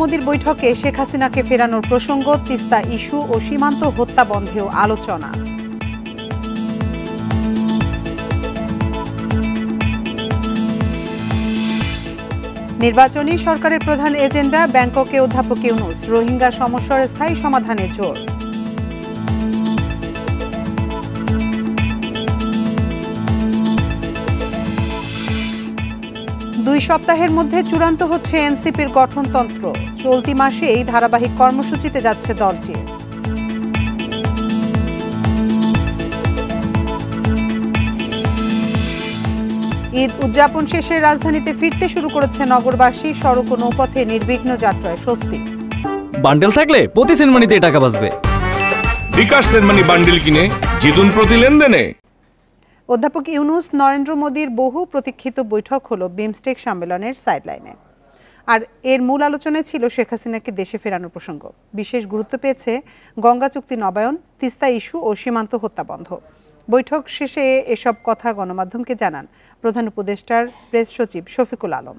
মোদির বৈঠকে শেখ হাসিনাকে ফেরানোর প্রসঙ্গ, তিস্তা ইস্যু ও সীমান্ত হত্যা বন্ধেও আলোচনা। নির্বাচনী সরকারের প্রধান এজেন্ডা, ব্যাংককে অধ্যাপক ইউনূস, রোহিঙ্গা সমস্যার স্থায়ী সমাধানে জোর। দুই সপ্তাহের মধ্যে চূড়ান্ত হচ্ছে এনসিপির গঠনতন্ত্র, চলতি মাসেই ধারাবাহিক কর্মসূচিতে যাচ্ছে দলটি। ঈদ উদযাপন শেষে রাজধানীতে ফিরতে শুরু করেছে নগরবাসী, সড়ক ও নৌপথে নির্বিঘ্ন যাত্রায় স্বস্তি। বান্ডেল থাকলে প্রতি সেনমানিতে টাকা বাঁচবে। বিকাশ সেনমানি বান্ডেল কিনে জিতুন প্রতি লেনদেনে। অধ্যাপক ইউনূস নরেন্দ্র মোদীর বহু প্রতীক্ষিত বৈঠক হলো বিমস্টেক সম্মেলনের সাইডলাইনে। আর এর মূল আলোচনায় ছিল শেখ হাসিনাকে দেশে ফেরানোর প্রসঙ্গ। বিশেষ গুরুত্ব পেয়েছে গঙ্গা চুক্তি নবায়ন, তিস্তা ইস্যু ও সীমান্ত হত্যা বন্ধ। বৈঠক শেষে এসব কথা গণমাধ্যমকে জানান প্রধান উপদেষ্টার প্রেস সচিব শফিকুল আলম।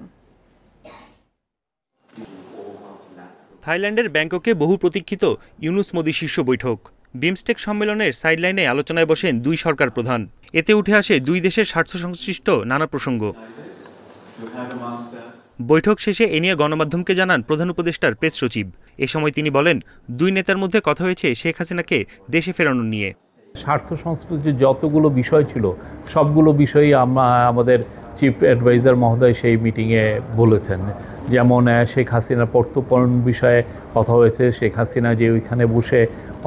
থাইল্যান্ডের ব্যাংককে বহু প্রতীক্ষিত ইউনূস মোদি শীর্ষ বৈঠক। বিমস্টেক সম্মেলনের সাইডলাইনে আলোচনায় বসেন দুই সরকার প্রধান। এতে উঠে আসে দুই দেশের স্বার্থ সংশ্লিষ্ট নানা প্রসঙ্গ। বৈঠক শেষে এ নিয়ে গণমাধ্যমকে জানান প্রধান উপদেষ্টার প্রেস সচিব। এ সময় তিনি বলেন, দুই নেতার মধ্যে কথা হয়েছে শেখ হাসিনাকে দেশে ফেরানো নিয়ে। স্বার্থ সংশ্লিষ্ট যতগুলো বিষয় ছিল সবগুলো বিষয়ই আমাদের চিফ অ্যাডভাইজার মহোদয় সেই মিটিংয়ে বলেছেন। যেমন শেখ হাসিনার প্রত্যর্পণ বিষয়ে কথা হয়েছে, শেখ হাসিনা যে ওইখানে বসে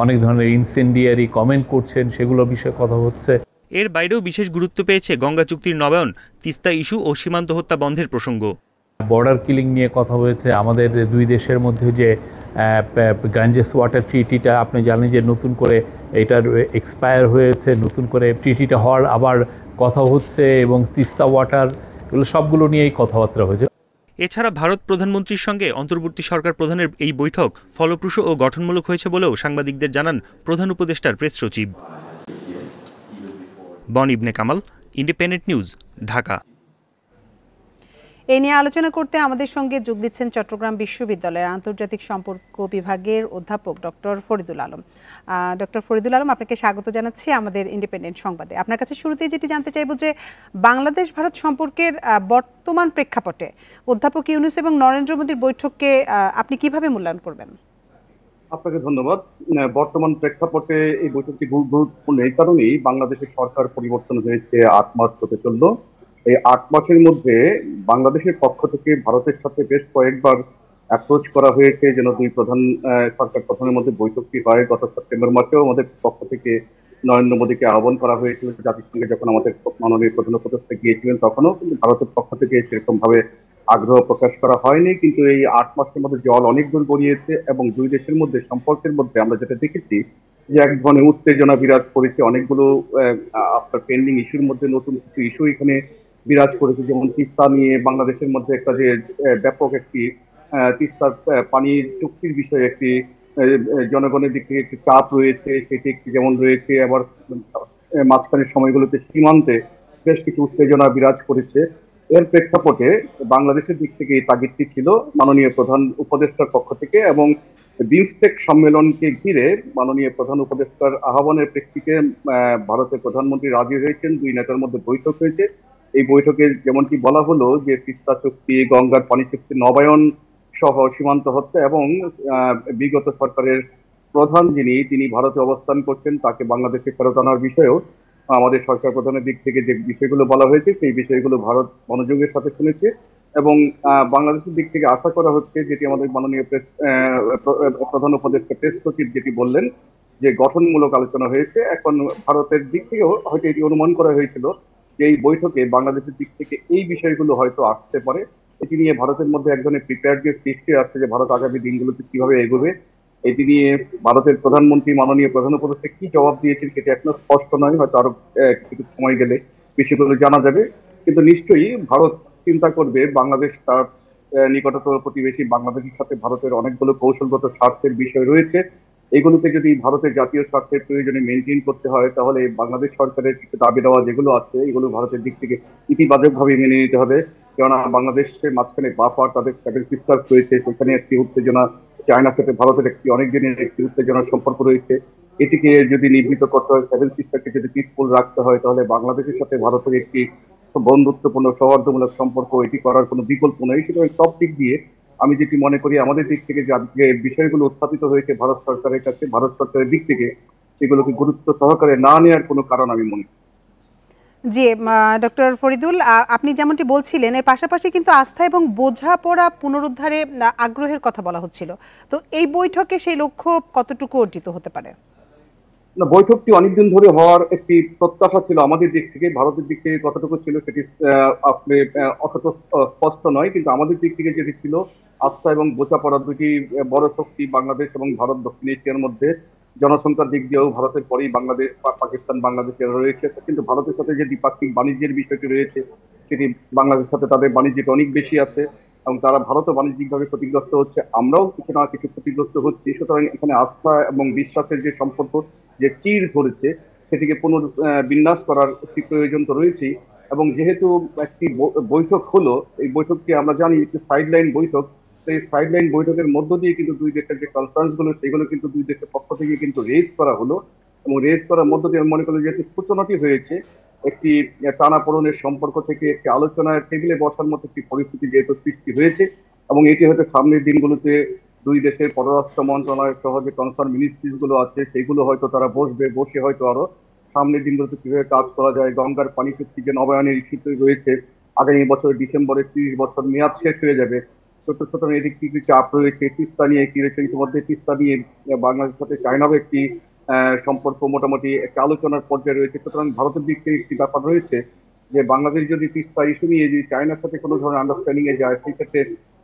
অনেক ধরনের ইনসেন্ডিয়ারি কমেন্ট করছেন সেগুলোর বিষয়ে কথা হচ্ছে। এর বাইরেও বিশেষ গুরুত্ব পেয়েছে গঙ্গা চুক্তির নবায়ন, তিস্তা ইস্যু ও সীমান্ত হত্যা বন্ধের প্রসঙ্গ। বর্ডার কিলিং নিয়ে কথা হয়েছে। আমাদের দুই দেশের মধ্যে যে গাঞ্জেস ওয়াটার ট্রিটিটা আপনি জানেন যে নতুন করে এটার এক্সপায়ার হয়েছে, নতুন করে ট্রিটিটা হওয়ার আবার কথা হচ্ছে, এবং তিস্তা ওয়াটার, এগুলো সবগুলো নিয়েই কথাবার্তা হয়েছে। এছাড়া ভারত প্রধানমন্ত্রীর সঙ্গে অন্তর্বর্তী সরকার প্রধানের এই বৈঠক ফলপ্রসূ ও গঠনমূলক হয়েছে বলেও সাংবাদিকদের জানান প্রধান উপদেষ্টার প্রেস সচিব। বন ইবনে কামাল, ইন্ডিপেন্ডেন্ট নিউজ, ঢাকা। এই নিয়ে আলোচনা করতে আমাদের সঙ্গে যোগ দিচ্ছেন চট্টগ্রাম বিশ্ববিদ্যালয়ের আন্তর্জাতিক সম্পর্ক বিভাগের অধ্যাপক ডক্টর ফরিদুল আলম। ডক্টর ফরিদুল আলম, আপনাকে স্বাগত জানাচ্ছি আমাদের ইন্ডিপেন্ডেন্ট সংবাদে। আপনার কাছে শুরুতেই যেটি জানতে চাইব যে বাংলাদেশ ভারত সম্পর্কের বর্তমান প্রেক্ষাপটে অধ্যাপক ইউনূস এবং নরেন্দ্র মোদীর বৈঠককে আপনি কিভাবে মূল্যায়ন করবেন? আপনাকে ধন্যবাদ। বর্তমান প্রেক্ষাপটে এই বৈঠকটি গুরুত্বপূর্ণ এই কারণেই, বাংলাদেশের সরকার পরিবর্তন হয়েছে 8 মাস হতে চলল। এই 8 মাসের মধ্যে বাংলাদেশের পক্ষ থেকে ভারতের সাথে বেশ কয়েকবার অ্যাপ্রোচ করা হয়েছে যেন দুই সরকার প্রধানের মধ্যে বৈঠকটি হয়। গত সেপ্টেম্বর মাসেও আমাদের পক্ষ থেকে নরেন্দ্র মোদীকে আহ্বান করা হয়েছিল জাতিসংঘে। যখন আমাদের মাননীয় প্রধান উপদেষ্টা গিয়েছিলেন তখনও কিন্তু ভারতের পক্ষ থেকে সেরকম ভাবে আগ্রহ প্রকাশ করা হয়নি। কিন্তু এই 8 মাসের মধ্যে জল অনেক দূর গড়িয়েছে এবং দুই দেশের মধ্যে সম্পর্কের মধ্যে আমরা যেটা দেখেছি যে এক ধরনের উত্তেজনা বিরাজ করেছে। অনেকগুলো আপনার পেন্ডিং ইস্যুর মধ্যে নতুন কিছু ইস্যু এখানে বিরাজ করেছে, যেমন তিস্তা নিয়ে বাংলাদেশের মধ্যে একটা যে ব্যাপক একটি তিস্তার পানির চুক্তির বিষয়ে একটি জনগণের দিক থেকে একটি চাপ রয়েছে, সেটি একটি যেমন রয়েছে। আবার মাঝখানের সময়গুলোতে সীমান্তে বেশ কিছু উত্তেজনা বিরাজ করেছে। এর প্রেক্ষাপটে বাংলাদেশের দিক থেকে এই তাগিদটি ছিল মাননীয় প্রধান উপদেষ্টার পক্ষ থেকে, এবং বিমস্টেক সম্মেলনকে ঘিরে মাননীয় প্রধান উপদেষ্টার আহ্বানের প্রেক্ষিতে ভারতের প্রধানমন্ত্রী রাজি হয়েছেন। দুই নেতার মধ্যে বৈঠক হয়েছে। এই বৈঠকে যেমনটি বলা হলো যে তিস্তা চুক্তি, গঙ্গার পানি চুক্তি নবায়ন সহ সীমান্ত হত্যা এবং বিগত সরকারের প্রধান তিনি ভারতে অবস্থান করছেন তাকে বাংলাদেশে ফেরত আনার বিষয়েও আমাদের সরকার প্রধানের দিক থেকে যে বিষয়গুলো বলা হয়েছে সেই বিষয়গুলো ভারত মনোযোগের সাথে শুনেছে। এবং বাংলাদেশের দিক থেকে আশা করা হচ্ছে, যেটি আমাদের মাননীয় প্রধান উপদেষ্টা প্রেস সচিব যেটি বললেন যে গঠনমূলক আলোচনা হয়েছে। এখন ভারতের দিক থেকেও হয়তো এটি অনুমান করা হয়েছিল যে এই বৈঠকে বাংলাদেশের দিক থেকে এই বিষয়গুলো হয়তো আসতে পারে। এটি নিয়ে ভারতের মধ্যে এক ধরনের প্রিপেয়ারনেস সৃষ্টি আসছে যে ভারত আগামী দিনগুলোতে কিভাবে এগোবে। এটি নিয়ে ভারতের প্রধানমন্ত্রী মাননীয় প্রধান উপদেষ্টা কি জবাব দিয়েছেন সেটি এখনো স্পষ্ট নয়, হয়তো আরো কিছু সময় গেলে বিষয়গুলো জানা যাবে। কিন্তু নিশ্চয়ই ভারত চিন্তা করবে, বাংলাদেশ তার নিকটতর প্রতিবেশী, বাংলাদেশের সাথে ভারতের অনেকগুলো কৌশলগত স্বার্থের বিষয় রয়েছে। এগুলোকে যদি ভারতের জাতীয় স্বার্থের প্রয়োজনে মেনটেন করতে হয় তাহলে বাংলাদেশ সরকারের কিছু দাবি দেওয়া যেগুলো আছে এগুলো ভারতের দিক থেকে ইতিবাচকভাবে মেনে নিতে হবে। কেননা বাংলাদেশের মাঝখানে বাফার তাদের সেভেন সিস্টার্স রয়েছে, সেখানে একটি উত্তেজনা, চায়নার সাথে ভারতের একটি অনেক দিনের একটি উত্তেজনার সম্পর্ক রয়েছে। এটিকে যদি নিবৃত করতে হয়, সেভেন সিস্টারকে যদি পিসফুল রাখতে হয়, তাহলে বাংলাদেশের সাথে ভারতের একটি বন্ধুত্বপূর্ণ সৌহার্দ্যমূলক সম্পর্ক, এটি করার কোনো বিকল্প নেই। সুতরাং সব দিক দিয়ে আমি যেটি মনে করি, আমাদের দিক থেকে যে আজকে বিষয়গুলো উত্থাপিত হয়েছে ভারত সরকারের কাছে, ভারত সরকারের দিক থেকে সেগুলোকে গুরুত্ব সহকারে না নেওয়ার কোনো কারণ আমি মনে করি। জি, ডক্টর ফরিদুল, আপনি যেমনটি বলছিলেন, এর পাশাপাশি কিন্তু আস্থা এবং বোঝাপড়া পুনরুদ্ধারে আগ্রহের কথা বলা হচ্ছিল। তো এই বৈঠকে সেই লক্ষ্য কতটুকু অর্জিত হতে পারে? না, বৈঠকটি অনেকদিন ধরে হওয়ার একটি প্রত্যাশা ছিল আমাদের দিক থেকে। ভারতের দিক থেকে কতটুকু ছিল সেটি আপনি অত স্পষ্ট নয়, কিন্তু আমাদের দিক থেকে যেটি ছিল, আস্থা এবং বোঝাপড়া দুটি বড় শক্তি বাংলাদেশ এবং ভারত দক্ষিণ এশিয়ার মধ্যে। জনসংখ্যার দিক দিয়েও ভারতের পরেই বাংলাদেশ, পাকিস্তান বাংলাদেশের রয়েছে, কিন্তু ভারতের সাথে যে দ্বিপাক্ষিক বাণিজ্যের বিষয়টি রয়েছে সেটি বাংলাদেশের সাথে তাদের বাণিজ্যটা অনেক বেশি আছে, এবং তারা ভারতও বাণিজ্যিকভাবে ক্ষতিগ্রস্ত হচ্ছে, আমরাও কিছু না কিছু ক্ষতিগ্রস্ত হচ্ছি। সুতরাং এখানে আস্থা এবং বিশ্বাসের যে সম্পর্ক, যে চির ধরেছে, সেটিকে পুনর্বিন্যাস করার একটি প্রয়োজন তো রয়েছেই। এবং যেহেতু একটি বৈঠক হলো, এই বৈঠকটি আমরা জানি একটি সাইডলাইন বৈঠক, এই সাইডলাইন বৈঠকের মধ্য দিয়ে কিন্তু দুই দেশের যে কনসার্ন গুলো, সেগুলো কিন্তু দুই দেশের পক্ষ থেকে কিন্তু রেজ করা হলো, এবং রেজ করার মধ্য দিয়ে আমি মনে করি যেহেতু সূচনাটি হয়েছে একটি টানাপোড়েনের সম্পর্ক থেকে একটি আলোচনার টেবিলে বসার মতো একটি পরিস্থিতি যেহেতু সৃষ্টি হয়েছে, এবং এটি হয়তো সামনের দিনগুলোতে দুই দেশের পররাষ্ট্র মন্ত্রণালয় সহ যে কনসার্ন মিনিস্ট্রিজ গুলো আছে সেইগুলো হয়তো তারা বসে হয়তো আরো সামনের দিনগুলোতে কিভাবে কাজ করা যায়। গঙ্গার পানি চুক্তি যে নবায়নের ইস্যুতে রয়েছে, আগামী বছরের ডিসেম্বরে 30 বছর মেয়াদ শেষ হয়ে যাবে, সুতরাং এদিক থেকে চাপ রয়েছে। তিস্তা নিয়ে কি রয়েছে, ইতিমধ্যে তিস্তা নিয়ে বাংলাদেশের সাথে চায়নারও একটি সম্পর্ক মোটামুটি একটা আলোচনার পর্যায়ে রয়েছে। সুতরাং ভারতের দিক থেকে একটি ব্যাপার রয়েছে যে বাংলাদেশ যদি তিস্তা ইস্যু নিয়ে যদি চায়নার সাথে কোনো ধরনের আন্ডারস্ট্যান্ডিং এ যায়, সেই ক্ষেত্রে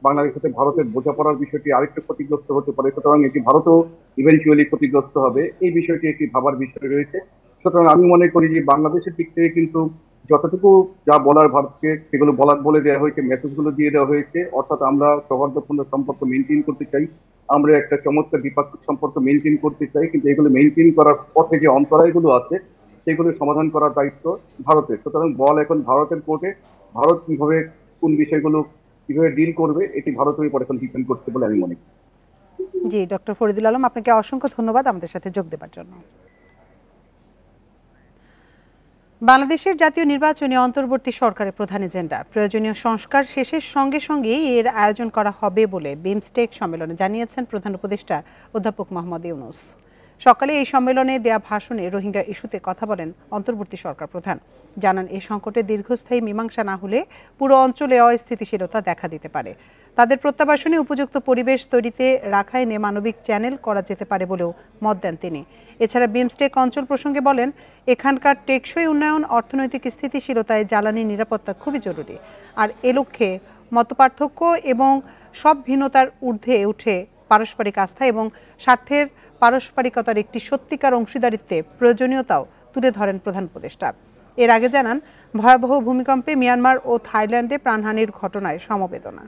বাংলাদেশের সাথে ভারতের বোঝাপড়ার বিষয়টি আরেকটু ক্ষতিগ্রস্ত হতে পারে। সুতরাং এটি ভারতও ইভেন্চুয়ালি ক্ষতিগ্রস্ত হবে, এই বিষয়টি একটি ভাবার বিষয় রয়েছে। সুতরাং আমি মনে করি যে বাংলাদেশের দিক থেকে কিন্তু যতটুকু যা বলার ভারতকে সেগুলো বলে দেওয়া হয়েছে, মেসেজগুলো দিয়ে দেওয়া হয়েছে। অর্থাৎ আমরা সৌহার্দ্যপূর্ণ সম্পর্ক মেনটেন করতে চাই, আমরা একটা চমৎকার দ্বিপাক্ষিক সম্পর্ক মেনটেন করতে চাই, কিন্তু এগুলো মেনটেন করার পথে যে অন্তরায়গুলো আছে সেগুলো সমাধান করার দায়িত্ব ভারতের। সুতরাং বল এখন ভারতের কোর্টে, ভারত কিভাবে কোন বিষয়গুলো কিভাবে ডিল করবে এটি ভারতের উপর এখন ডিপেন্ড করছে বলে আমি মনে করি। জি, ডক্টর ফরিদুল আলম, আপনাকে অসংখ্য ধন্যবাদ আমাদের সাথে যোগ দেওয়ার জন্য। বাংলাদেশের জাতীয় নির্বাচনে অন্তর্বর্তী সরকারের প্রধান এজেন্ডা, প্রয়োজনীয় সংস্কার শেষের সঙ্গে সঙ্গেই এর আয়োজন করা হবে বলে বিমস্টেক সম্মেলনে জানিয়েছেন প্রধান উপদেষ্টা অধ্যাপক মোহাম্মদ ইউনূস। সকালে এই সম্মেলনে দেয়া ভাষণে রোহিঙ্গা ইস্যুতে কথা বলেন অন্তর্বর্তী সরকার প্রধান। জানান, এই সংকটের দীর্ঘস্থায়ী মীমাংসা না হলে পুরো অঞ্চলে অস্থিতিশীলতা দেখা দিতে পারে। তাদের প্রত্যাবাসনে উপযুক্ত পরিবেশ তৈরিতে রাখাইনে মানবিক চ্যানেল করা যেতে পারে বলেও মত দেন তিনি। এছাড়া বিমস্টেক অঞ্চল প্রসঙ্গে বলেন, এখানকার টেকসই উন্নয়ন, অর্থনৈতিক স্থিতিশীলতায় জ্বালানি নিরাপত্তা খুবই জরুরি। আর এ লক্ষ্যে মতপার্থক্য এবং সব ভিন্নতার ঊর্ধ্বে উঠে পারস্পরিক আস্থা এবং স্বার্থের পারস্পরিকতার একটি সত্যিকার অংশীদারিত্বে প্রয়োজনীয়তাও তুলে ধরেন প্রধান উপদেষ্টা। এর আগে জানান, ভয়াবহ ভূমিকম্পে মিয়ানমার ও থাইল্যান্ডে প্রাণহানির ঘটনায় সমবেদনা।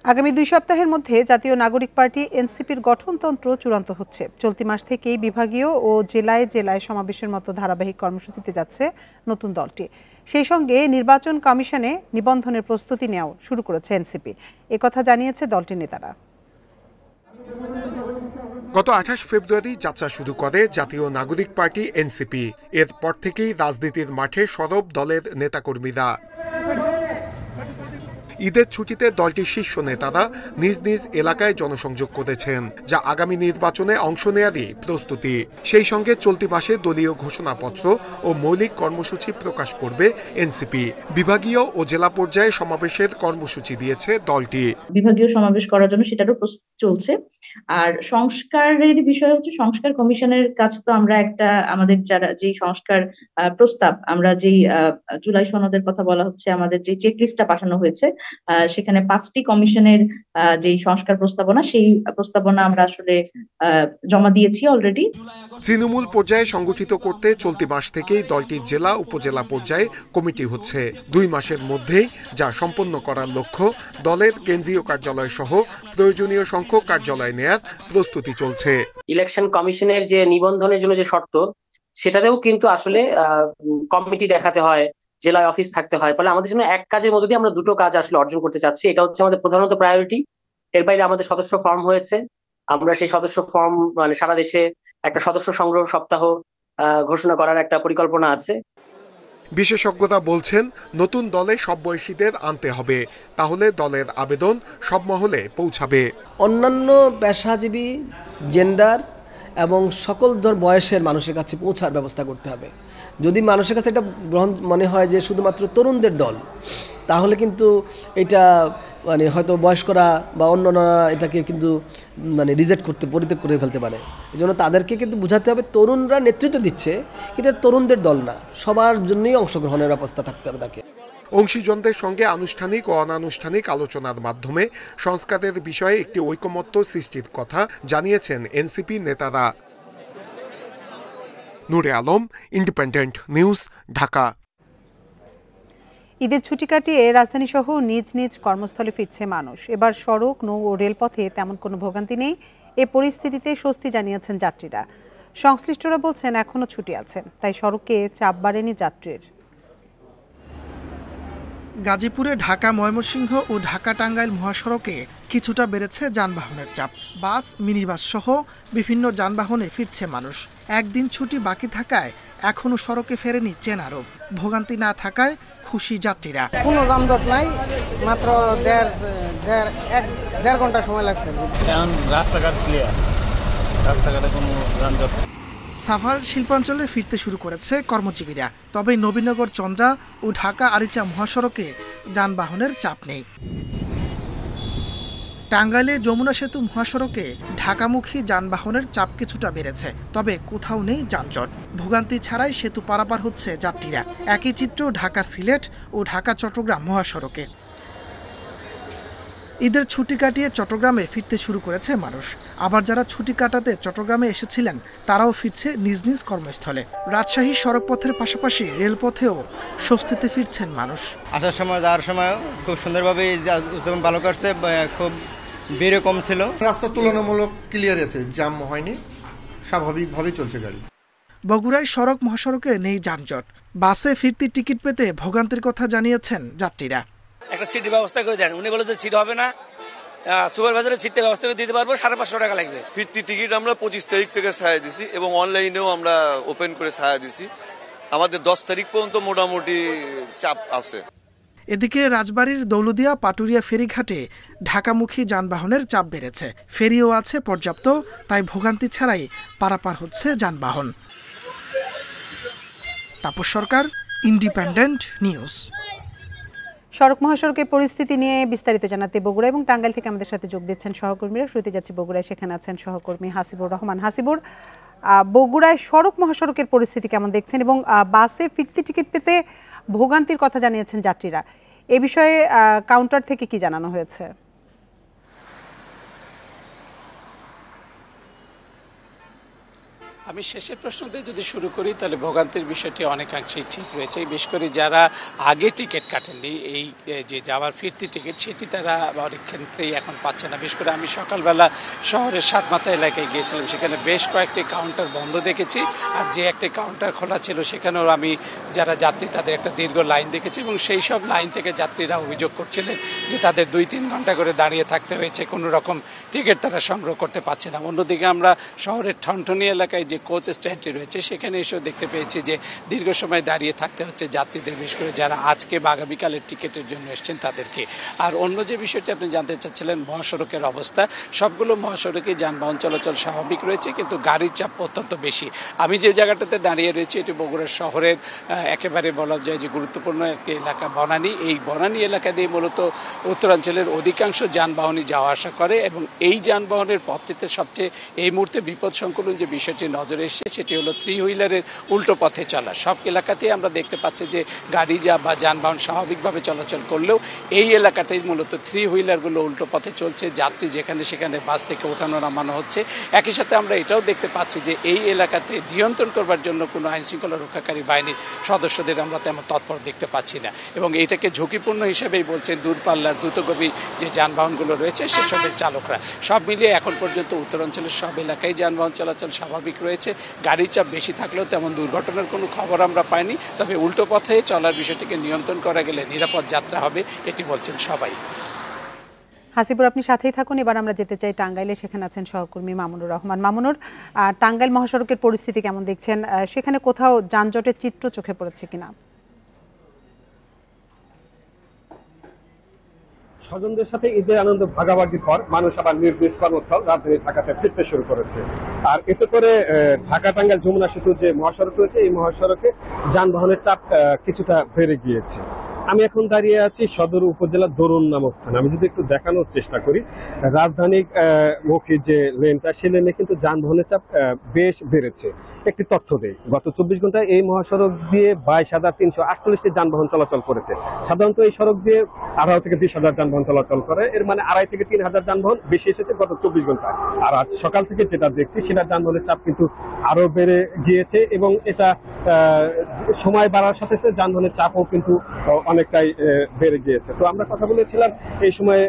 আগামী 2 সপ্তাহের মধ্যে জাতীয় নাগরিক পার্টি এনসিপির গঠনতন্ত্র চূড়ান্ত হচ্ছে। চলতি মাস থেকেই বিভাগীয় ও জেলায় জেলায় সমাবেশের মতো ধারাবাহিক কর্মসূচিতে যাচ্ছে নতুন দলটি। সেই সঙ্গে নির্বাচন কমিশনে নিবন্ধনের প্রস্তুতি নেওয়াও শুরু করেছে এনসিপি, একথা জানিয়েছে দলটির নেতারা। গত 28 ফেব্রুয়ারি যাত্রা শুরু করে জাতীয় নাগরিক পার্টি এনসিপি। এরপর থেকেই রাজনীতির মাঠে সরব দলের নেতাকর্মীরা। ঈদের ছুটিতে দলটির শীর্ষ নেতারা নিজ নিজ এলাকায় জনসংযোগ করেছেন, যা আগামী নির্বাচনে অংশ নেয়ারই প্রস্তুতি। সেই সঙ্গে চলতি মাসে দলীয় ঘোষণাপত্র ও মৌলিক কর্মসূচি প্রকাশ করবে এনসিপি। বিভাগীয় ও জেলা পর্যায়ে সমাবেশের কর্মসূচি দিয়েছে দলটি। বিভাগীয় সমাবেশ করার জন্য সেটারও প্রস্তুতি চলছে। আর সংস্কারের বিষয় হচ্ছে, সংস্কার কমিশনের কাছে তো আমরা একটা আমাদের যারা যে সংস্কার প্রস্তাব, আমরা যেই জুলাই সনদের কথা বলা হচ্ছে, আমাদের যে চেকলিস্টটা পাঠানো হয়েছে, সেখানে 5টি কমিশনের যে সংস্কার প্রস্তাবনা, সেই প্রস্তাবনা আমরা আসলে জমা দিয়েছি অলরেডি। তৃণমূল পর্যায়ে সংগঠিত করতে চলতি মাস থেকেই দলটির জেলা উপজেলা পর্যায়ে কমিটি হচ্ছে। 2 মাসের মধ্যেই যা সম্পন্ন করার লক্ষ্য। দলের কেন্দ্রীয় কার্যালয় সহ প্রয়োজনীয় সংখ্যক কার্যালয় নেয়ার প্রস্তুতি চলছে। ইলেকশন কমিশনের যে নিবন্ধনের জন্য যে শর্ত, সেটাতেও কিন্তু আসলে কমিটি দেখাতে হয়, জেলায় অফিস থাকতে হয়। ফলে আমাদের জন্য এক কাজের মধ্যে দিয়ে আমরা দুটো কাজ আসলে অর্জন করতে চাচ্ছি, এটা হচ্ছে আমাদের প্রধানত প্রায়োরিটি। এর বাইরে আমাদের সদস্য ফর্ম হয়েছে, আমরা সেই সদস্য ফর্ম মানে সারা দেশে একটা সদস্য সংগ্রহ সপ্তাহ ঘোষণা করার একটা পরিকল্পনা আছে। বিশেষজ্ঞরা বলছেন নতুন দলে সব বয়সীদের আনতে হবে, তাহলে দলের আবেদন সব মহলে পৌঁছাবে। অন্যান্য পেশাজীবী, জেন্ডার এবং সকল বয়সের মানুষের কাছে পৌঁছার ব্যবস্থা করতে হবে। যদি মানুষের কাছে এটা মনে হয় যে শুধুমাত্র তরুণদের দল, তাহলে কিন্তু এটা মানে হয়তো বয়স্করা বা অন্যরা এটাকে কিন্তু মানে রিজেক্ট করতে, পরিত্যাগ করে ফেলতে পারে। এই জন্য তাদেরকে কিন্তু বোঝাতে হবে তরুণরা নেতৃত্ব দিচ্ছে, কিন্তু তরুণদের দল না, সবার জন্যই অংশগ্রহণের ব্যবস্থা থাকতে হবে তাকে। অংশীজনদের সঙ্গে আনুষ্ঠানিক ও অনানুষ্ঠানিক আলোচনার মাধ্যমে সংস্কারের বিষয়ে একটি ঐকমত্য সৃষ্টির কথা জানিয়েছেন এনসিপি নেতারা। নূরে আলম, ইন্ডিপেন্ডেন্ট নিউজ, ঢাকা। ঈদের ছুটি কাটিয়ে রাজধানী সহ নিজ নিজ কর্মস্থলে ফিরছে মানুষ। এবার সড়ক, নৌ ও রেলপথে তেমন কোনো ভোগান্তি নেই। এ পরিস্থিতিতে স্বস্তি জানিয়েছেন যাত্রীরা। সংশ্লিষ্টরা বলছেন এখনো ছুটি আছে, তাই সড়কে চাপ বাড়েনি যাত্রীর। গাজীপুরে ঢাকা ময়মনসিংহ ও ঢাকা টাঙ্গাইল মহাসড়কে কিছুটা বেড়েছে যানবাহনের চাপ। বাস, মিনিবাস সহ বিভিন্ন যানবাহনে ফিরছে মানুষ। একদিন ছুটি বাকি থাকায় এখনো সড়কে ফেরেনি চেনারব। ভোগান্তি না থাকায় খুশি যাত্রীরা। কোনো যানজট নাই, মাত্র দেড় ঘন্টা সময় লাগছে। রাস্তাঘাট ক্লিয়ার, রাস্তাঘাটে কোনো যানজট। সাভার শিল্পাঞ্চলে ফিরতে শুরু করেছে কর্মজীবীরা, তবে নবীনগর, চন্দ্রা ও ঢাকা আরিচা মহাসড়কে যানবাহনের চাপ নেই। টাঙ্গাইলে যমুনা সেতু মহাসড়কে ঢাকামুখী যানবাহনের চাপ কিছুটা বেড়েছে, তবে কোথাও নেই যানজট। ভোগান্তি ছাড়াই সেতু পারাপার হচ্ছে যাত্রীরা। একই চিত্র ঢাকা সিলেট ও ঢাকা চট্টগ্রাম মহাসড়কে। ঈদের ছুটি কাটিয়ে চট্টগ্রামে ফিরতে শুরু করেছে মানুষ। আবার যারা ছুটি কাটাতে চট্টগ্রামে এসেছিলেন তারাও ফিরছে নিজ নিজ কর্মস্থলে। রাজশাহী সড়কপথের পাশাপাশি রেলপথেও স্বস্তিতে ফিরছেন মানুষ। আসার সময় যাওয়ার সময় খুব সুন্দরভাবে ভালো করছে, খুব ভিড়ও কম ছিল। রাস্তা তুলনামূলক ক্লিয়ার আছে, জ্যাম হয়নি, স্বাভাবিকভাবেই চলছে গাড়ি। বগুড়ায় সড়ক মহাসড়কে নেই যানজট। বাসে ফিরতি টিকিট পেতে ভোগান্তির কথা জানিয়েছেন যাত্রীরা। একটা সিটের ব্যবস্থা করে দেন, উনি বলে যে সিট হবে না, সুপারভাইজারের সিটের ব্যবস্থা করে দিতে পারবো, 550 টাকা লাগবে। ফিরতি টিকিট আমরা 25 তারিখ থেকে ছায়া দিছি এবং অনলাইনেও আমরা ওপেন করে ছায়া দিছি। আমাদের 10 তারিখ পর্যন্ত মোটামুটি চাপ আছে। এদিকে রাজবাড়ীর দৌলদিয়া পাটুরিয়া ফেরিঘাটে ঢাকামুখী যানবাহনের চাপ বেড়েছে। ফেরিও আছে পর্যাপ্ত, তাই ভোগান্তি ছাড়াই পারাপার হচ্ছে যানবাহন। তাপস সরকার, ইন্ডিপেন্ডেন্ট নিউজ। সড়ক মহাসড়কের পরিস্থিতি নিয়ে বিস্তারিত জানাতে বগুড়া এবং টাঙ্গাইল থেকে আমাদের সাথে যোগ দিচ্ছেন সহকর্মীরা। শুরুতে যাচ্ছি বগুড়ায়, সেখানে আছেন সহকর্মী হাসিবুর রহমান। হাসিবুর, বগুড়ায় সড়ক মহাসড়কের পরিস্থিতি কেমন দেখছেন এবং বাসে ফিরতি টিকিট পেতে ভোগান্তির কথা জানিয়েছেন যাত্রীরা, এ বিষয়ে কাউন্টার থেকে কি জানানো হয়েছে? আমি শেষের প্রশ্ন দিয়ে যদি শুরু করি, তাহলে ভোগান্তির বিষয়টি অনেকাংশেই ঠিক রয়েছে। বিশেষ করে যারা আগে টিকিট কাটেননি, এই যে যাওয়ার ফিরতি টিকিট, সেটি তারা অনেক ক্ষেত্রেই এখন পাচ্ছে না। বিশেষ করে আমি সকালবেলা শহরের সাতমাথা এলাকায় গিয়েছিলাম, সেখানে বেশ কয়েকটি কাউন্টার বন্ধ দেখেছি, আর যে একটি কাউন্টার খোলা ছিল সেখানেও আমি যারা যাত্রী তাদের একটা দীর্ঘ লাইন দেখেছি এবং সেই সব লাইন থেকে যাত্রীরা অভিযোগ করছিলেন যে তাদের 2-3 ঘন্টা করে দাঁড়িয়ে থাকতে হয়েছে, কোনো রকম টিকিট তারা সংগ্রহ করতে পারছে না। অন্যদিকে আমরা শহরের ঠনঠনি এলাকায় যে কোচ স্ট্যান্ডটি রয়েছে সেখানে এসেও দেখতে পেয়েছি যে দীর্ঘ সময় দাঁড়িয়ে থাকতে হচ্ছে যাত্রীদের, বিশেষ করে যারা আজকে বা আগামীকালের টিকিটের জন্য এসছেন তাদেরকে। আর অন্য যে বিষয়টি আপনি জানতে চাচ্ছিলেন, মহাসড়কের অবস্থা, সবগুলো মহাসড়কে যানবাহন চলাচল স্বাভাবিক রয়েছে, কিন্তু গাড়ির চাপ অত্যন্ত বেশি। আমি যে জায়গাটাতে দাঁড়িয়ে রয়েছি এটি বগুড়া শহরের একেবারে বলা যায় যে গুরুত্বপূর্ণ একটি এলাকা বনানী। এই বনানী এলাকা দিয়ে মূলত উত্তরাঞ্চলের অধিকাংশ যানবাহনই যাওয়া আসা করে এবং এই যানবাহনের পথটিতে সবচেয়ে এই মুহূর্তে বিপদ সংকুলন যে বিষয়টি নজরে এসছে সেটি হলো 3 হুইলারের উল্টো পথে চলা। সব এলাকাতেই আমরা দেখতে পাচ্ছি যে গাড়ি বা যানবাহন স্বাভাবিকভাবে চলাচল করলেও এই এলাকাটাই মূলত 3 হুইলারগুলো উল্টো পথে চলছে, যাত্রী যেখানে সেখানে বাস থেকে ওঠানো নামানো হচ্ছে। একই সাথে আমরা এটাও দেখতে পাচ্ছি যে এই এলাকাতে নিয়ন্ত্রণ করবার জন্য কোনো আইনশৃঙ্খলা রক্ষাকারী বাহিনীর সদস্যদের আমরা তেমন তৎপর দেখতে পাচ্ছি না এবং এটাকে ঝুঁকিপূর্ণ হিসেবেই বলছেন দূরপাল্লার দ্রুতগতি যে যানবাহনগুলো রয়েছে সেসবের চালকরা। সব মিলিয়ে এখন পর্যন্ত উত্তরাঞ্চলের সব এলাকায় যানবাহন চলাচল স্বাভাবিক রয়েছে। রয়েছে। গাড়ির চাপ বেশি থাকলেও তেমন দুর্ঘটনার কোনো খবর আমরা পাইনি, তবে উল্টো পথে চলার বিষয়টিকে নিয়ন্ত্রণ করা গেলে নিরাপদ যাত্রা হবে, এটি বলছেন সবাই। হাসিবুর, আপনি সাথেই থাকুন। এবার আমরা যেতে চাই টাঙ্গাইলে, সেখানে আছেন সহকর্মী মামুনুর রহমান। মামুনুর, টাঙ্গাইল মহাসড়কের পরিস্থিতি কেমন দেখছেন? সেখানে কোথাও যানজটের চিত্র চোখে পড়েছে কিনা? স্বজনদের সাথে ঈদের আনন্দ ভাগাভাগির পর মানুষ আবার নিজ নিজ কর্মস্থল রাজধানী ঢাকাতে ফিরতে শুরু করেছে। আর এতে করে ঢাকা টাঙ্গাইল যমুনা সেতু যে মহাসড়ক রয়েছে, এই মহাসড়কে যানবাহনের চাপ কিছুটা বেড়ে গিয়েছে। আমি এখন দাঁড়িয়ে আছি সদর উপজেলার দরুন নামক স্থানে। আমি যদি একটু দেখানোর চেষ্টা করি, রাজধানী মুখী যে লেনটা, সেই লেনে কিন্তু যানবাহনের চাপ বেশ বেড়েছে। একটি তথ্য দেই, গত 24 ঘন্টায় এই মহাসড়ক দিয়ে 22,348টি যানবাহন চলাচল করেছে। সাধারণত এই সড়ক দিয়ে 18 থেকে 20,000 যানবাহন চলাচল করে, এর মানে 2,500 থেকে 3,000 যানবাহন বেশি এসেছে গত 24 ঘন্টায়। আর আজ সকাল থেকে যেটা দেখছি, সেটা যানবাহনের চাপ কিন্তু আরো বেড়ে গিয়েছে এবং এটা সময় বাড়ার সাথে সাথে যানবাহনের চাপও কিন্তু অনেকটাই বেড়ে গিয়েছে। তো আমরা কথা বলেছিলাম এই সময়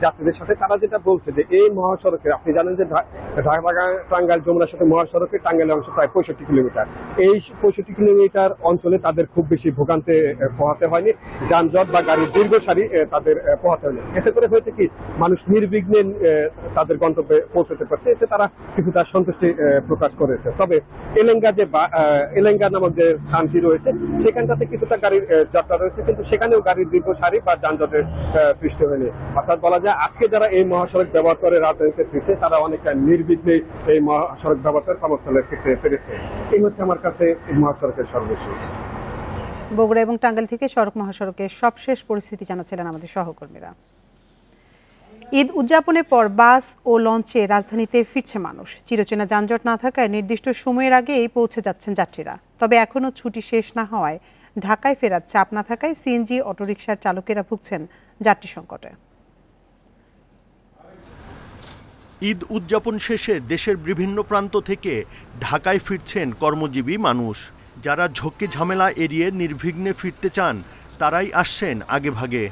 যাত্রীদের সাথে, তারা যেটা বলছে যে এই মহাসড়কে, আপনি জানেন যে ঢাকা টাঙ্গাইল যমুনা সেতু মহাসড়কে টাঙ্গাইলের অংশ প্রায় 65 কিলোমিটার। এই 65 কিলোমিটার অঞ্চলে তাদের খুব বেশি ভোগান্তি পোহাতে হয়নি, যানজট বা গাড়ির দীর্ঘ সারি তাদের পোহাতে হয়নি। এতে করে হয়েছে কি, মানুষ নির্বিঘ্নে তাদের গন্তব্যে পৌঁছতে পারছে, এতে তারা কিছুটা সন্তুষ্টি প্রকাশ করেছে। তবে এলেঙ্গা নামক যে স্থানটি রয়েছে, সেখানটাতে কিছুটা গাড়ির জটলা রয়েছে, কিন্তু সেখানেও গাড়ির দীর্ঘ সারি বা যানজটের সৃষ্টি হয়নি। অর্থাৎ বলা যায় আজকে যারা এই মহাসড়ক ব্যবহার করে রাজধানীতে ফিরছে, তারা অনেকটা নির্বিঘ্নে এই মহাসড়ক ব্যবহার করে কর্মস্থলে ফিরতে পেরেছে। এই হচ্ছে আমার কাছে এই মহাসড়কের সর্বশেষ। বগুড়া এবং টাঙ্গাইল থেকে সড়ক মহাসড়কের সবশেষ পরিস্থিতি জানাচ্ছিলেন আমাদের সহকর্মীরা। ঈদ উদযাপনের পর বাস ও লঞ্চে রাজধানীতে ফিরছে মানুষ। চিরচেনা যানজট না থাকায় নির্দিষ্ট সময়ের আগেই পৌঁছে যাচ্ছেন যাত্রীরা। তবে এখনও ছুটি শেষ না হওয়ায় ঢাকায় ফেরার চাপ না থাকায় সিএনজি অটোরিকশার চালকেরা ভুগছেন যাত্রী সংকটে। ঈদ উদযাপন শেষে দেশের বিভিন্ন প্রান্ত থেকে ঢাকায় ফিরছেন কর্মজীবী মানুষ। যারা ঝক্কি ঝামেলা এড়িয়ে নির্বিঘ্নে ফিরতে চান, তারাই আসছেন আগেভাগে।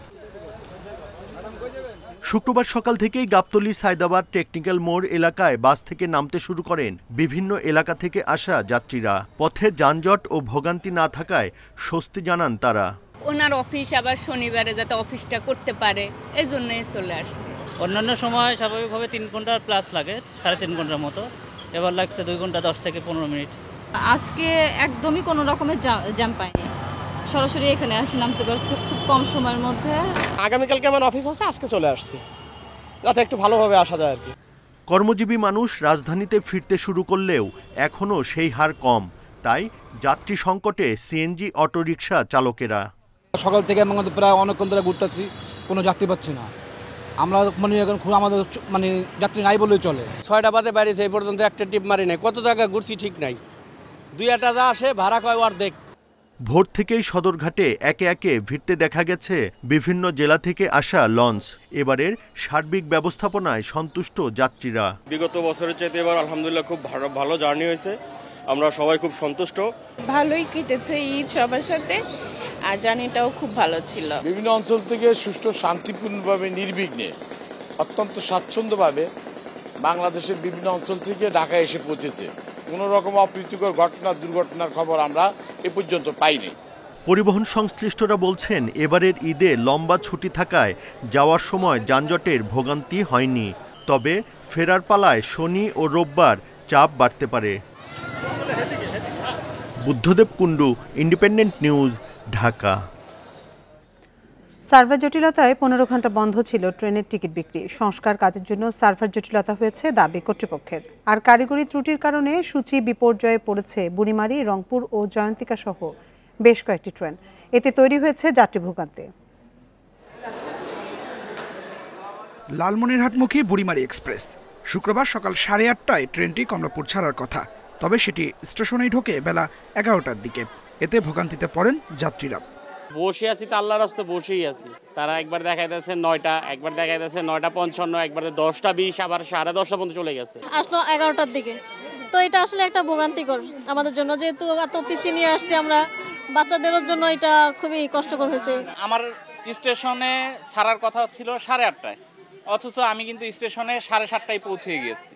শুক্রবার সকাল থেকেই গাবতলী সায়দাবাদ টেকনিক্যাল মোড় এলাকায় বাস থেকে নামতে শুরু করেন বিভিন্ন এলাকা থেকে আসা যাত্রীরা। পথে যানজট ও ভোগান্তি না থাকায় স্বস্তি জানান তারা। ওনার অফিস আবার শনিবারে যাতে অফিসটা করতে পারে, এজন্যই চলে আসছে। অন্যান্য সময় স্বাভাবিকভাবে 3 ঘন্টা প্লাস লাগে, 3.5 ঘন্টার মতো। এবার লাগছে 2 ঘন্টা 10 থেকে 15 মিনিট। আজকে একদমই কোনো রকমের জ্যাম পাইনি, সরাসরি এখানে আসি নামতে পারছি খুব কম সময়ের মধ্যে। আগামীকালকে আমার অফিস আছে, আজকে চলে আসছি যাতে একটু ভালোভাবে আসা যায় আর কি। কর্মজীবী মানুষ রাজধানীতে ফিরতে শুরু করলেও এখনও সেই হার কম, তাই যাত্রী সংকটে সিএনজি অটোরিকশা চালকেরা। সকাল থেকে আমাদের প্রায় অনেকক্ষণ ধরে ঘুরতেছি, কোনো যাত্রী পাচ্ছি না। আমরা মানে এখন খুব আমাদের মানে যাত্রী নাই বলেই চলে। 6টা বাজে বাইরেছে, এই পর্যন্ত একটা টিপ মারি নাই। কত জায়গা ঘুরছি ঠিক নাই, 2-1টা যা আসে ভাড়া কয় অর্ধেক। ভোর থেকেই সদরঘাটে একে একে ভিড়তে দেখা গেছে বিভিন্ন জেলা থেকে আসা লঞ্চ। এবারের সার্বিক ব্যবস্থাপনায় সন্তুষ্ট যাত্রীরা। বিগত বছরের চাইতে এবার আলহামদুলিল্লাহ খুব ভালো জার্নি হয়েছে, আমরা সবাই খুব সন্তুষ্ট। ভালোই কেটেছে ঈদ সবার সাথে, আর জার্নিটাও খুব ভালো ছিল। বিভিন্ন অঞ্চল থেকে সুষ্ঠু শান্তিপূর্ণভাবে নির্বিঘ্নে অত্যন্ত স্বাচ্ছন্দ্যভাবে বাংলাদেশের বিভিন্ন অঞ্চল থেকে ঢাকায় এসে পৌঁছেছে। কোনো রকম অপ্রীতিকর ঘটনা দুর্ঘটনার খবর আমরা এ পর্যন্ত পাইনি। পরিবহন সংশ্লিষ্টরা বলছেন, এবারের ঈদে লম্বা ছুটি থাকায় যাওয়ার সময় যানজটের ভোগান্তি হয়নি। তবে ফেরার পালায় শনি ও রোববার চাপ বাড়তে পারে। Buddhadeb Kundu, independent news, Dhaka. Server জটিলতায় 15 ঘন্টা বন্ধ ছিল ট্রেনের টিকিট বিক্রি। সংস্কার কাজের জন্য সার্ভার জটিলতা হয়েছে দাবি কর্তৃপক্ষের। আর কারিগরি ত্রুটির কারণে সূচি বিপর্যয়ে পড়েছে বুড়িমারি, রংপুর ও জয়ন্তিকা সহ বেশ কয়েকটি ট্রেন। এতে তৈরি হয়েছে যাত্রী ভোগান্তি। লালমনিরহাটমুখী বুড়িমারি এক্সপ্রেস শুক্রবার সকাল 8:30টায় ট্রেনটি কমলাপুর ছাড়ার কথা, তবে সেটি স্টেশনেই ঢোকে বেলা 11টার দিকে। এতে ভোগান্তিতে পড়েন যাত্রীরা। বসে আছি তো আল্লাহর রাস্তায় বসেই আছি। তারা একবার দেখাই দিয়েছে 9টা, একবার দেখাই দিয়েছে 9:55, একবার 10:20, আবার 10:30 পর্যন্ত চলে গেছে। আসলো 11টার দিকে। তো এটা আসলে একটা ভোগান্তিকর আমাদের জন্য, যেহেতু এত পিছিয়ে নিয়ে আসছি আমরা, বাচ্চাদেরও জন্য এটা খুবই কষ্টকর হয়েছে। আমার স্টেশনে ছাড়ার কথা ছিল 8:30টায়, অথচ আমি কিন্তু স্টেশনে 7:30টায় পৌঁছে গিয়েছি।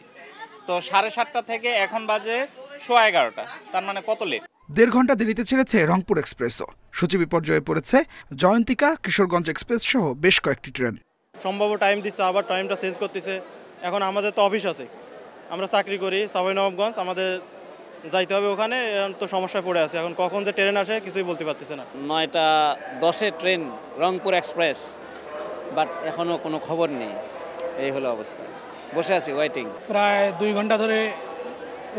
তো 7:30টা থেকে এখন বাজে 11:15, তার মানে কত লেট? 1.5 ঘন্টা দেরিতে ছেড়েছে রংপুর এক্সপ্রেসও। সূচি বিপর্যয়ে পড়েছে জয়ন্তিকা, কিশোরগঞ্জ এক্সপ্রেস সহ বেশ কয়েকটি ট্রেন। সম্ভাব্য টাইম দিচ্ছে, আবার টাইমটা চেঞ্জ করতেছে। এখন আমাদের তো অফিস আছে, আমরা চাকরি করি নবাবগঞ্জ, আমাদের যাইতে হবে ওখানে, তো সমস্যায় পড়ে আছে। এখন কখন যে ট্রেন আসে কিছুই বলতে পারতেছে না। 9:10 ট্রেন রংপুর এক্সপ্রেস, বাট এখনো কোনো খবর নেই। এই হলো অবস্থা, বসে আছি ওয়েটিং। প্রায় 2 ঘন্টা ধরে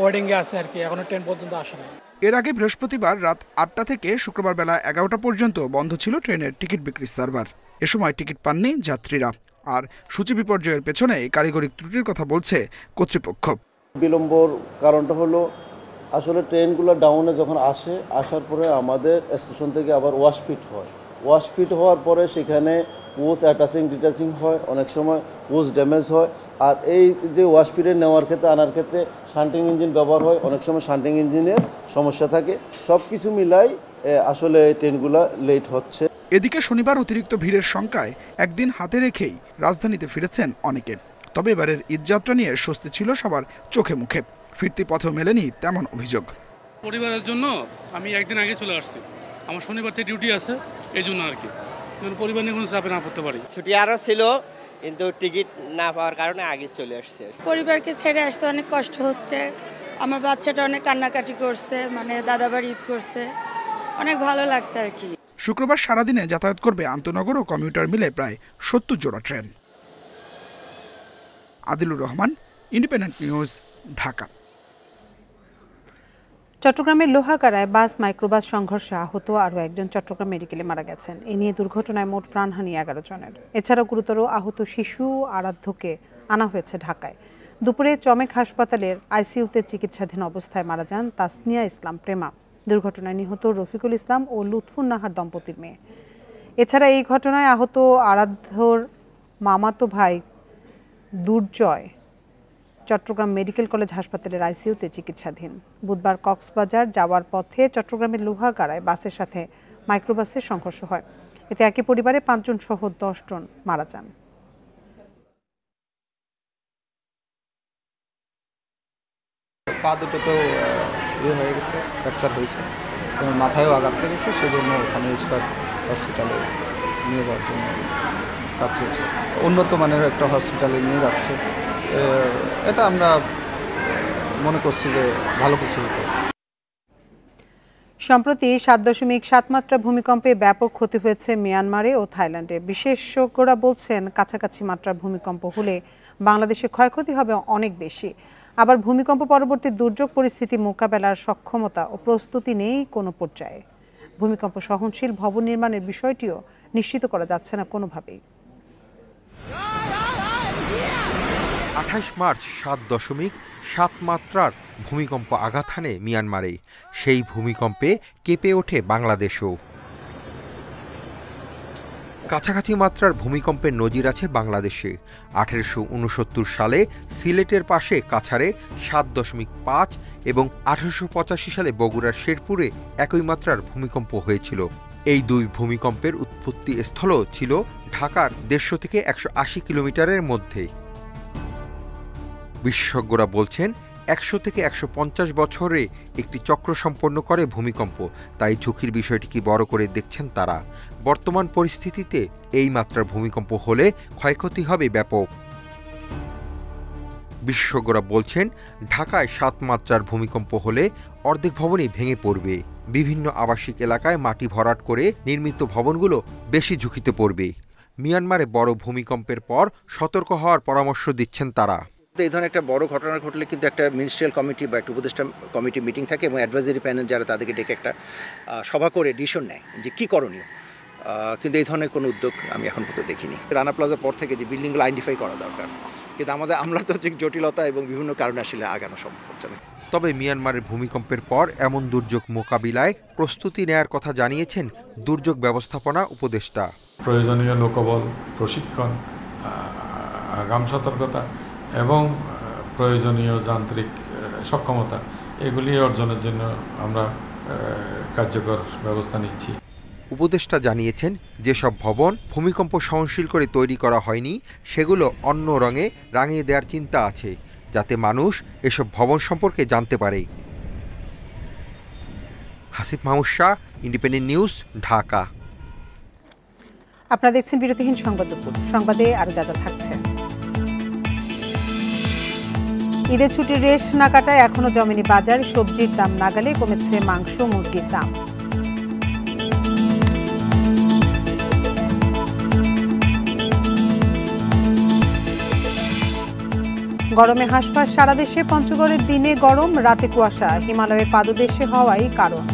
ওয়েটিংয়ে আছে আর কি, এখনো ট্রেন পর্যন্ত আসে না। এর আগে বৃহস্পতিবার রাত 8টা থেকে শুক্রবার বেলা 11টা পর্যন্ত বন্ধ ছিল ট্রেনের টিকিট বিক্রির সার্ভার। এ সময় টিকিট পাননি যাত্রীরা। আর সূচি বিপর্যয়ের পেছনে কারিগরি ত্রুটির কথা বলছে কর্তৃপক্ষ। বিলম্বর কারণটা হলো আসলে ট্রেনগুলো ডাউনে যখন আসার পরে আমাদের স্টেশন থেকে আবার ওয়াশ ফিট হওয়ার পরে সেখানে কোচ অ্যাটাচিং ডিটাচিং হয়, অনেক সময় কোচ ড্যামেজ হয়। আর এই যে ওয়াশ ফিটে নেওয়ার ক্ষেত্রে আনার ক্ষেত্রে শান্টিং ইঞ্জিন ব্যবহার হয়, অনেক সময় শান্টিং ইঞ্জিনের সমস্যা থাকে। সব কিছু মিলাই আসলে ট্রেনগুলো লেট হচ্ছে। এদিকে শনিবার অতিরিক্ত ভিড়ের শঙ্কায় একদিন হাতে রেখেই রাজধানীতে ফিরেছেন অনেকে। তবে এবারের ঈদযাত্রা নিয়ে স্বস্তি ছিল সবার চোখে মুখে। ফিরতি পথেও মেলেনি তেমন অভিযোগ। পরিবারের জন্য আমি একদিন আগে চলে আসছি, আমার শনিবার থেকে ডিউটি আছে, এই জন্য আর কি পরিবার নিয়ে কোনো চাপে না পড়তে পারি। ছুটি আরও ছিল, কিন্তু টিকিট না পাওয়ার কারণে আগে চলে আসছে। পরিবারকে ছেড়ে আসতে অনেক কষ্ট হচ্ছে। আমার বাচ্চাটা অনেক কান্নাকাটি করছে, মানে দাদাবাড়ি ঈদ করছে, অনেক ভালো লাগছে আর কি। শুক্রবার সারাদিনে যাতায়াত করবে আন্তনগর ও কমিউটার মিলে প্রায় 70 জোড়া train. Adilur Rahman, independent news, Dhaka. চট্টগ্রামের লোহাগাড়ায় বাস মাইক্রোবাস সংঘর্ষে আহত আরও একজন চট্টগ্রাম মেডিকেলে মারা গেছেন। এ নিয়ে দুর্ঘটনায় মোট প্রাণহানি 11 জনের। এছাড়াও গুরুতর আহত শিশু আরাধ্যকে আনা হয়েছে ঢাকায়। দুপুরে চমেক হাসপাতালের আইসিইউতে চিকিৎসাধীন অবস্থায় মারা যান তাসনিয়া ইসলাম প্রেমা। দুর্ঘটনায় নিহত রফিকুল ইসলাম ও লুৎফুন নাহার দম্পতির মেয়ে। এছাড়া এই ঘটনায় আহত আরাধ্যর মামাতো ভাই দুর্জয় চট্টগ্রাম মেডিকেল কলেজ হাসপাতালের আইসিইউতে চিকিৎসাধীন। বুধবার কক্সবাজার যাওয়ার পথে চট্টগ্রামের লোহাগাড়ায় বাসের সাথে মাইক্রোবাসের সংঘর্ষ হয়। এতে একই পরিবারে 5 জন সহ 10 জন মারা যান। পা দুটো তো হয়ে গেছে, ফ্র্যাকচার হয়েছে, মাথায়ও আঘাত লেগেছে, সেজন্য ওখানে স্কয়ার হসপিটালে নিয়ে যাওয়ার জন্য কাজ চলছে। উন্নত মানের একটা হসপিটালে নিয়ে যাচ্ছে, এটা আমরা মনে করছি যে ভালো কিছু হতো। সম্প্রতি 7.7 মাত্রা ভূমিকম্পে ব্যাপক ক্ষতি হয়েছে মিয়ানমারে ও থাইল্যান্ডে। বিশেষজ্ঞরা বলছেন কাছাকাছি মাত্রার ভূমিকম্প হলে বাংলাদেশে ক্ষয়ক্ষতি হবে অনেক বেশি। আবার ভূমিকম্প পরবর্তী দুর্যোগ পরিস্থিতি মোকাবেলার সক্ষমতা ও প্রস্তুতি নেই কোনো পর্যায়ে। ভূমিকম্প সহনশীল ভবন নির্মাণের বিষয়টিও নিশ্চিত করা যাচ্ছে না কোনোভাবেই। 28 মার্চ 7.7 মাত্রার ভূমিকম্প আঘাত হানে মিয়ানমারে। সেই ভূমিকম্পে কেঁপে ওঠে বাংলাদেশও। কাছাকাছি মাত্রার ভূমিকম্পের নজির আছে বাংলাদেশে। 1869 সালে সিলেটের পাশে কাছাড়ে 7.5 এবং 1885 সালে বগুড়ার শেরপুরে একই মাত্রার ভূমিকম্প হয়েছিল। এই দুই ভূমিকম্পের উৎপত্তি স্থলও ছিল ঢাকার 150 থেকে 180 কিলোমিটারের মধ্যে। বিশেষজ্ঞরা বলছেন 100 থেকে 150 বছরে একটি চক্র সম্পন্ন করে ভূমিকম্প, তাই ঝুঁকির বিষয়টিকে বড় করে দেখছেন তারা। বর্তমান পরিস্থিতিতে এই মাত্রার ভূমিকম্প হলে ক্ষয়ক্ষতি হবে ব্যাপক। বিশেষজ্ঞরা বলছেন ঢাকায় 7 মাত্রার ভূমিকম্প হলে অর্ধেক ভবনই ভেঙে পড়বে। বিভিন্ন আবাসিক এলাকায় মাটি ভরাট করে নির্মিত ভবনগুলো বেশি ঝুঁকিতে পড়বে। মিয়ানমারে বড় ভূমিকম্পের পর সতর্ক হওয়ার পরামর্শ দিচ্ছেন তারা। এই ধরনের একটা বড় ঘটনা ঘটলে কিন্তু একটা মিনিস্ট্রিয়াল কমিটি বা একটা উপদেষ্টা কমিটি মিটিং থাকে এবং অ্যাডভাইজারি প্যানেল যারা তাদেরকে ডেকে একটা সভা করে ডিসিশন নেয় যে কী করণীয়। কিন্তু এই ধরনের কোনো উদ্যোগ আমি এখন পর্যন্ত দেখিনি। রানা প্লাজার পর থেকে যে বিল্ডিংগুলো আইডেন্টিফাই করা দরকার, কিন্তু আমরা তো জটিলতা এবং বিভিন্ন কারণে আসলে আগানো সম্ভব হচ্ছে না। তবে মিয়ানমারের ভূমিকম্পের পর এমন দুর্যোগ মোকাবিলায় প্রস্তুতি নেয়ার কথা জানিয়েছেন দুর্যোগ ব্যবস্থাপনা উপদেষ্টা। প্রয়োজনীয় লোকবল, প্রশিক্ষণ, আগাম সতর্কতা এবং প্রয়োজনীয় যান্ত্রিক সক্ষমতা এগুলি অর্জনের জন্য আমরা কার্যকর ব্যবস্থা নিচ্ছি। উপদেষ্টা জানিয়েছেন যেসব ভবন ভূমিকম্প সহনশীল করে তৈরি করা হয়নি সেগুলো অন্য রঙে রাঙিয়ে দেওয়ার চিন্তা আছে, যাতে মানুষ এসব ভবন সম্পর্কে জানতে পারে। Hasif Mahmud Shah, independent news, Dhaka. আপনারা দেখছেন বিরতিহীন সংবাদ দুপুর। সংবাদে আরো যা থাকছে। ঈদের ছুটির রেশ না কাটায় এখনো জমেনি বাজার, সবজির দাম নাগালে কমেছে মাংস, মুরগির দাম। গরমে হাঁসফাঁস সারা দেশে, পঞ্চগড়ের দিনে গরম, রাতে কুয়াশা, হিমালয়ের পাদদেশে হওয়াই কারণ।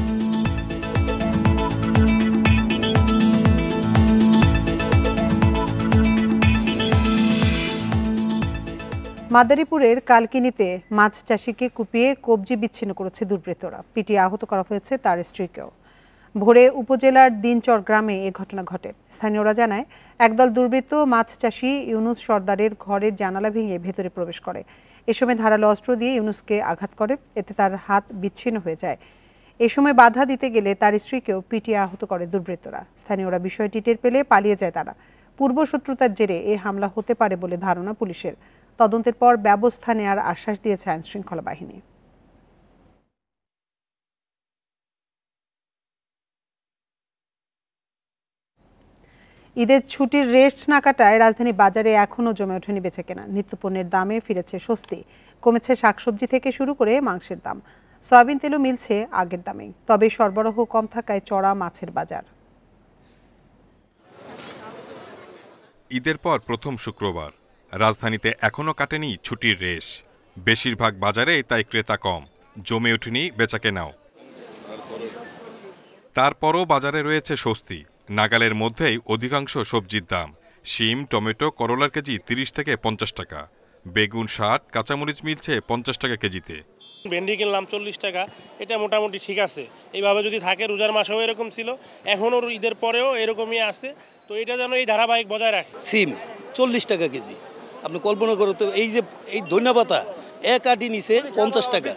মাদারীপুরের কালকিনিতে মাছ চাষিকে কুপিয়ে কবজি বিচ্ছিন্ন করেছে দুর্বৃত্তরা। পিটিয়ে আহত করা হয়েছে তার স্ত্রীকেও। ভোরে উপজেলার দিনচর গ্রামে এ ঘটনা ঘটে। স্থানীয়রা জানায়, একদল দুর্বৃত্ত মাছ চাষি ইউনুস সর্দারের ঘরের জানালা ভেঙে ভেতরে প্রবেশ করে। এ সময় ধারালো অস্ত্র দিয়ে ইউনুসকে আঘাত করে, এতে তার হাত বিচ্ছিন্ন হয়ে যায়। এ সময় বাধা দিতে গেলে তার স্ত্রীকেও পিটিয়ে আহত করে দুর্বৃত্তরা। স্থানীয়রা বিষয়টি টের পেলে পালিয়ে যায় তারা। পূর্বশত্রুতার জেরে এ হামলা হতে পারে বলে ধারণা পুলিশের। তদন্তের পর ব্যবস্থা নেওয়ার আশ্বাস দিয়েছে আইনশৃঙ্খলা বাহিনী। ঈদের ছুটির রেস্ট না কাটায় রাজধানী বাজারে এখনও জমে ওঠেনি বেচাকেনা। নিত্যপণ্যের দামে ফিরেছে স্বস্তি, কমেছে শাকসবজি থেকে শুরু করে মাংসের দাম। সয়াবিন তেলও মিলছে আগের দামেই, তবে সরবরাহ কম থাকায় চড়া মাছের বাজার। ঈদের পর প্রথম শুক্রবার, রাজধানীতে এখনও কাটেনি ছুটির রেশ। বেশিরভাগ বাজারে তাই ক্রেতা কম, জমে ওঠেনি বেচাকেনাও। তারপরও বাজারে রয়েছে স্বস্তি, নাগালের মধ্যেই অধিকাংশ সবজির দাম। শিম, টমেটো, করলার কেজি 30 থেকে 50 টাকা, বেগুন 60, কাঁচামরিচ মিলছে 50 টাকা কেজিতে। ভেন্ডি কিনলাম 40 টাকা, এটা মোটামুটি ঠিক আছে। এইভাবে যদি থাকে, রোজার মাসেও এরকম ছিল, এখনও ঈদের পরেও এরকমই আছে, তো এটা যেন এই ধারাবাহিক বজায় রাখে। সিম 40 টাকা কেজি, আপনি কল্পনা করো তো। এই যে এই ধন্যপাতা এক আটি নিচে 50 টাকা,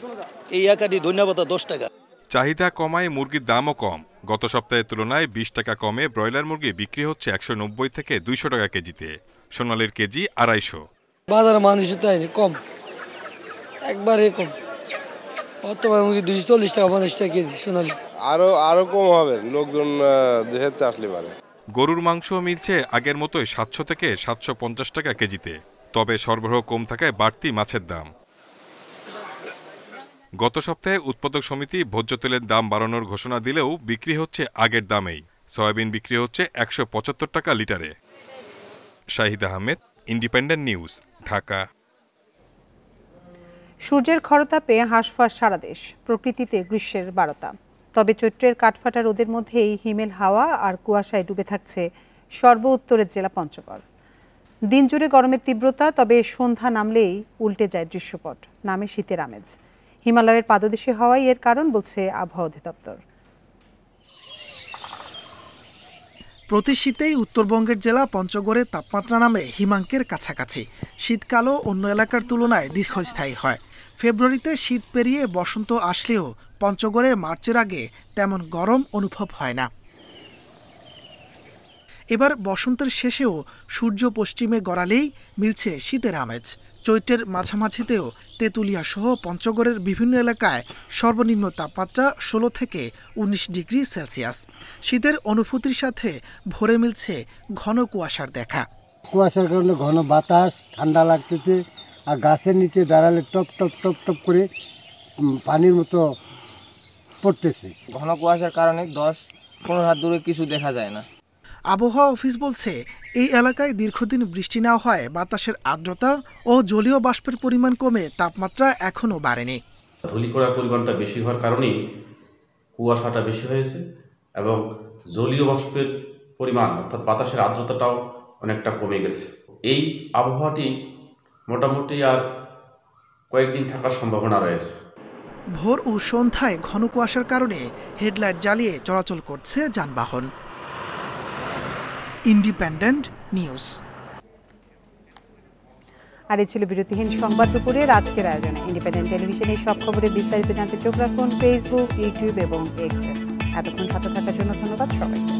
এই এক আটি ধন্যপাতা 10 টাকা। চাহিদা কমায় মুরগির দামও কম। গত সপ্তাহের তুলনায় 20 টাকা কমে ব্রয়লার মুরগি বিক্রি হচ্ছে 190 থেকে 200 টাকা কেজিতে। সোনালির কেজি 250। বাজারে মানুষের তাই কম, একবারে কম। বর্তমানে মুরগি 240 টাকা 50 টাকা কেজি সোনালি। আরো কম হবে, লোকজন যেহেতু আসলে পারে। গরুর মাংস মিলছে আগের মতোই 700 থেকে 750 টাকা কেজিতে, তবে সরবরাহ কম থাকায় বাড়তি মাছের দাম। গত সপ্তাহে উৎপাদক সমিতি ভোজ্য তেলের দাম বাড়ানোর ঘোষণা দিলেও বিক্রি হচ্ছে আগের দামেই। সয়াবিন বিক্রি হচ্ছে 175 টাকা লিটারে। Shahid Ahmed, independent news, Dhaka. সূর্যের খরতাপে হাঁসফাঁস সারা দেশ, প্রকৃতিতে গ্রীষ্মের বারতা। তবে চৈত্রের কাঠফাটা রোদের মধ্যেই হিমেল হাওয়া আর কুয়াশায় ডুবে থাকছে সর্ব উত্তরের জেলা পঞ্চগড়। দিনজুড়ে গরমের তীব্রতা, তবে সন্ধ্যা নামলেই উল্টে যায় দৃশ্যপট, নামে শীতের আমেজ। হিমালয়ের পাদদেশে হওয়াই এর কারণ বলছে আবহাওয়া অধিদপ্তর। প্রতি শীতেই উত্তরবঙ্গের জেলা পঞ্চগড়ের তাপমাত্রা নামে হিমাঙ্কের কাছাকাছি। শীতকালও অন্য এলাকার তুলনায় দীর্ঘস্থায়ী হয়। ফেব্রুয়ারিতে শীত পেরিয়ে বসন্ত আসলেও পঞ্চগড়ে মার্চের আগে তেমন গরম অনুভব হয় না। এবার বসন্তের শেষেও সূর্য পশ্চিমে গড়ালেই মিলছে শীতের আমেজ। চৈত্রের মাঝামাঝিতেও তেঁতুলিয়া সহ পঞ্চগড়ের বিভিন্ন এলাকায় সর্বনিম্ন তাপমাত্রা 16 থেকে 19 ডিগ্রি সেলসিয়াস। শীতের অনুভূতির সাথে ভোরে মিলছে ঘন কুয়াশার দেখা। কুয়াশার কারণে ঘন বাতাস, ঠান্ডা লাগতেছে, আর গাছের নিচে দাঁড়ালে টপ টপ টপ টপ করে পানির মতো পড়তেছে। ঘন কুয়াশার কারণে 10-15 হাত দূরে কিছু দেখা যায় না। আবহাওয়া অফিস বলছে, এই এলাকায় দীর্ঘদিন বৃষ্টি না হয় বাতাসের আর্দ্রতা ও জলীয় বাষ্পের পরিমাণ কমে তাপমাত্রা এখনও বাড়েনি। ধূলিকণার পরিমাণটা বেশি হওয়ার কারণেই কুয়াশাটা বেশি হয়েছে এবং জলীয় বাষ্পের পরিমাণ অর্থাৎ বাতাসের আর্দ্রতাটাও অনেকটা কমে গেছে। এই আবহাওয়াটি মোটামুটি আর কয়েকদিন থাকার সম্ভাবনা রয়েছে। ভোর ও সন্ধ্যায় ঘন কুয়াশার কারণে হেডলাইট জ্বালিয়ে চলাচল করছে যানবাহন। Independent news. আর এই ছিল বিরতিহীন সংবাদ দুপুরের আজকের আয়োজনে। ইন্ডিপেন্ডেন্ট টেলিভিশনের সব খবরের বিস্তারিত জানতে চোখ রাখুন ফেসবুক, ইউটিউব এবং এক্সে। এতক্ষণ সাথে থাকার জন্য ধন্যবাদ সবাইকে।